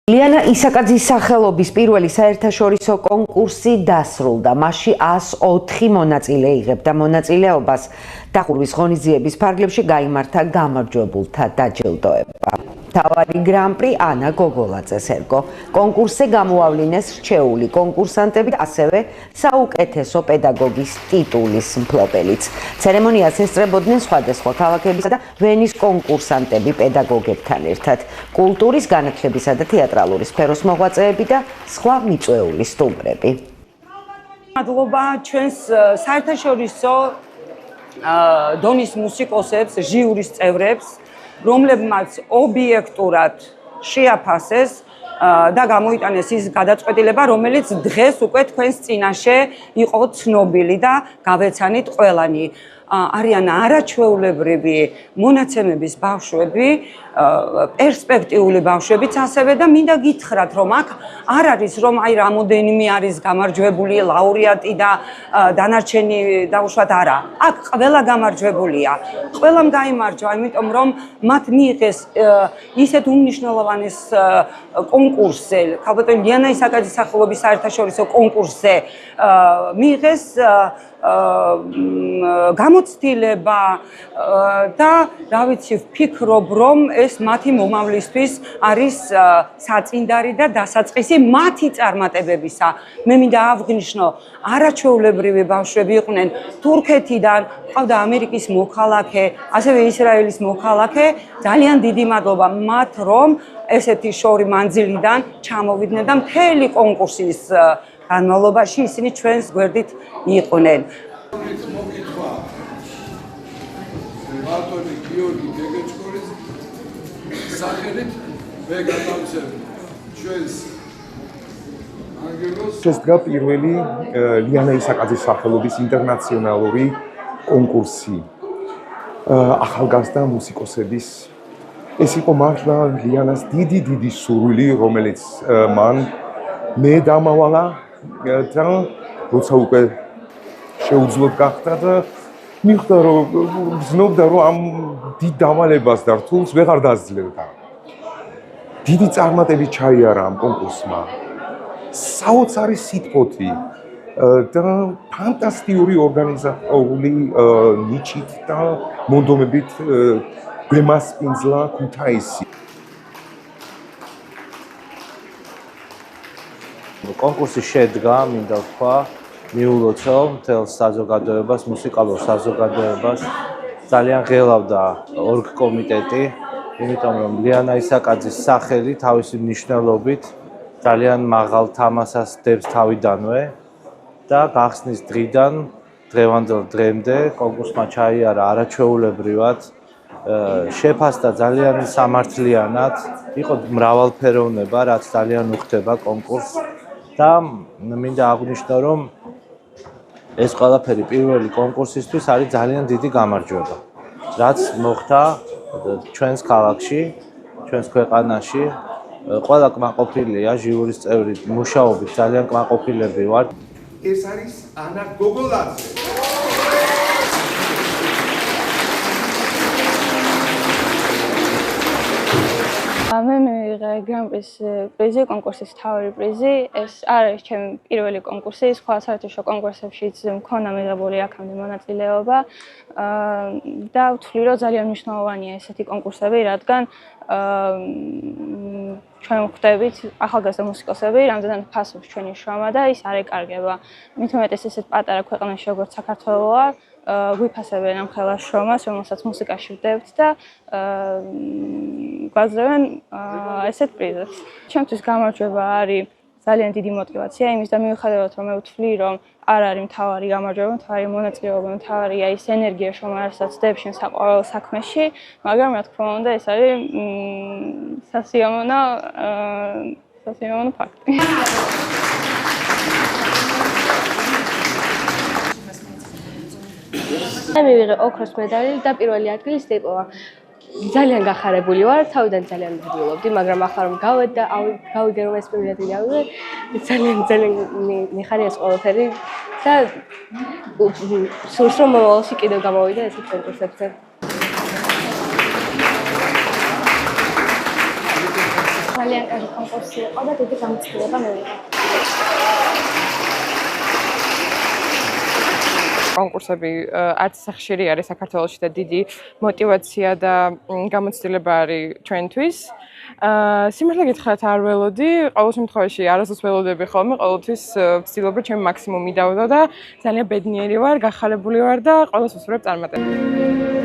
ლიანა ისაკაძის სახელობის პირველი საერთაშორისო კონკურსი დასრულდა. მასში 104 მონაწილე იღებდა მონაწილეობას. დახურვის ღონისძიების ფარგლებში გაიმართა გამარჯვებულთა დაჯილდოება. მთავარი გრან-პრი ანა გოგოლაძეს ერგო. კონკურსზე გამოავლინეს რჩეული კონკურსანტები და ასევე საუკეთესო პედაგოგის ტიტულის მფლობელიც. ცერემონიას ესწრებოდნენ სხვადასხვა ქალაქებისა და ვენის კონკურსანტები პედაგოგებთან ერთად. კულტურის, განათლებისა და თეატრალური სფეროს მოღვაწეები და სხვა მიწვეული სტუმრები. მადლობა ჩვენს საერთაშორისო დონის მუსიკოსებს, ჟიურის წევრებს, რომლებმაც ობიექტურად შეაფასეს და გამოიტანეს ის გადაწყვეტილება, რომელიც დღეს უკვე თქვენს წინაშე იყო ცნობილი და გავეცანით ყველანი. არიან არაჩვეულებრივი მონაცემების ბავშვები, პერსპექტიული ბავშვებიც ასევე და მინდა გითხრათ, რომ აქ არ არის, რომ აი რამოდენიმე არის გამარჯვებული ლაურეატი და დანარჩენი დაუშვათ არა. აქ ყველა გამარჯვებულია. ყველამ გაიმარჯვა, იმიტომ რომ მათ მიიღეს ისეთ უმნიშვნელოვანეს კონკურსზე, ქალბატონი ლიანა ისაკაძის სახელობის საერთაშორისო კონკურსზე მიიღეს გამოცდილება და რა ვიცი, ვფიქრობ, რომ ეს მათი მომავლისთვის არის საწინდარი და დასაწყისი მათი წარმატებებისა. მე მინდა აღვნიშნო, არაჩვეულებრივი ბავშვები იყვნენ თურქეთიდან, ყავდა ამერიკის მოქალაქე, ასევე ისრაელის მოქალაქე. ძალიან დიდი მადლობა მათ, რომ ესეთი შორი მანძილიდან ჩამოვიდნენ და მთელი კონკურსის განმავლობაში ისინი ჩვენს გვერდით იყვნენ. ბატონი გიორგი გეგეჭკორის სახელით მე გადავცემ ჩვენს ანგელოს. შედგა პირველი ლიანა ისაკაძის სახელობის ინტერნაციონალური კონკურსი ახალგაზრდა მუსიკოსების. ეს იყო მართლა ლიანას დიდი სურვილი, რომელიც მან მე დამავალა და როცა უკვე შეუძლოდ გახდა და მიხვდა, რომ გზნობდა, რომ ამ დიდ დავალებას და რთულს ვეღარ დაძლევდა. დიდი წარმატებით ჩაიარა ამ კონკურსმა. საოცარი სიტყვოთი და ფანტასტიკური ორგანიზატორული ნიჭით და მონდომებით გვემასპინძლა ქუთაისი. კონკურსი შედგა, მინდა ვთქვა, მიულოცო მთელს საზოგადოებას, მუსიკალურ საზოგადოებას. ძალიან ღელავდა ორგკომიტეტი, იმიტომ რომ ლიანა ისაკაძის სახელი თავისი მნიშვნელობით ძალიან მაღალ თამასას დებს თავიდანვე და გახსნის დღიდან დღევანდელ დღემდე კონკურსმა ჩაიარა არაჩვეულებრივად, შეფასდა ძალიან სამართლიანად, იყო მრავალფეროვნება, რაც ძალიან უხდება კონკურსს და მინდა აღვნიშნო, რომ ეს ყველაფერი პირველი კონკურსისთვის არის ძალიან დიდი გამარჯვება, რაც მოხდა ჩვენს ქალაქში, ჩვენს ქვეყანაში. ყველა კმაყოფილია, ჟიურის წევრი მუშაობით ძალიან კმაყოფილები ვარ. ეს არის ანა გოგოლაძე. მე მივიღე გრან-პრის პრიზი, კონკურსის მთავარი პრიზი. ეს არ არის ჩემი პირველი კონკურსი, სხვა საერთაშორისო კონკურსებშიც მქონდა მიღებული აქამდე მონაწილეობა და ვთვლი, რომ ძალიან მნიშვნელოვანია ესეთი კონკურსები, რადგან ჩვენ ვხვდებით ახალგაზრდა მუსიკოსები, რამდენად ფასობს ჩვენი შრომა და ის არ ეკარგება. მით უმეტეს ესეთ პატარა ქვეყანაში, როგორც საქართველოა, გვიფასებენ ამ ხელა შრომას, რომელსაც მუსიკაში ვდებთ და გვაძლევენ ესეთ პრიზებს. ჩემთვის გამარჯვება არის ძალიან დიდი мотиваცია იმის და მიუხედავად რომ მე ვთვლი, რომ არ არის მთავარი გამარჯვება, მთავარი მონაწილეობა, მთავარია ის ენერგია, რომელსაც დებ შენ საყვარელ საქმეში, მაგრამ რა თქმა უნდა ეს არის სასიამოვნო ფაქტი. მე მივიღე ოქროს медаლი და პირველი ადგილი დიპლომა. ძალიან გახარებული ვარ, თავიდან ძალიან მღრიობდი, მაგრამ ახლა რომ გავიგე რომ ეს პირველი ადგილი ავიღე, ძალიან მიხარია ეს ყველაფერი და სურს რომ მომავალში კიდევ გამოვიდე ესეთ კონკურსებზე. ძალიან კარგი კონკურსი იყო და დიდი გამოცდილება მივიღე. კონკურსები არც ხშირი არის საქართველოში და დიდი мотиваცია და გამოცდილება არის ჩვენთვის. სიმართლე გითხრათ არ ველოდი, ყოველ შემთხვევაში არასდროს ველოდები ხოლმე, ყოველთვის ვცდილობ ჩემი მაქსიმუმი დავდო და ძალიან ბედნიერი ვარ, გახარებული ვარ და ყველას ვუსურვებ წარმატებებს.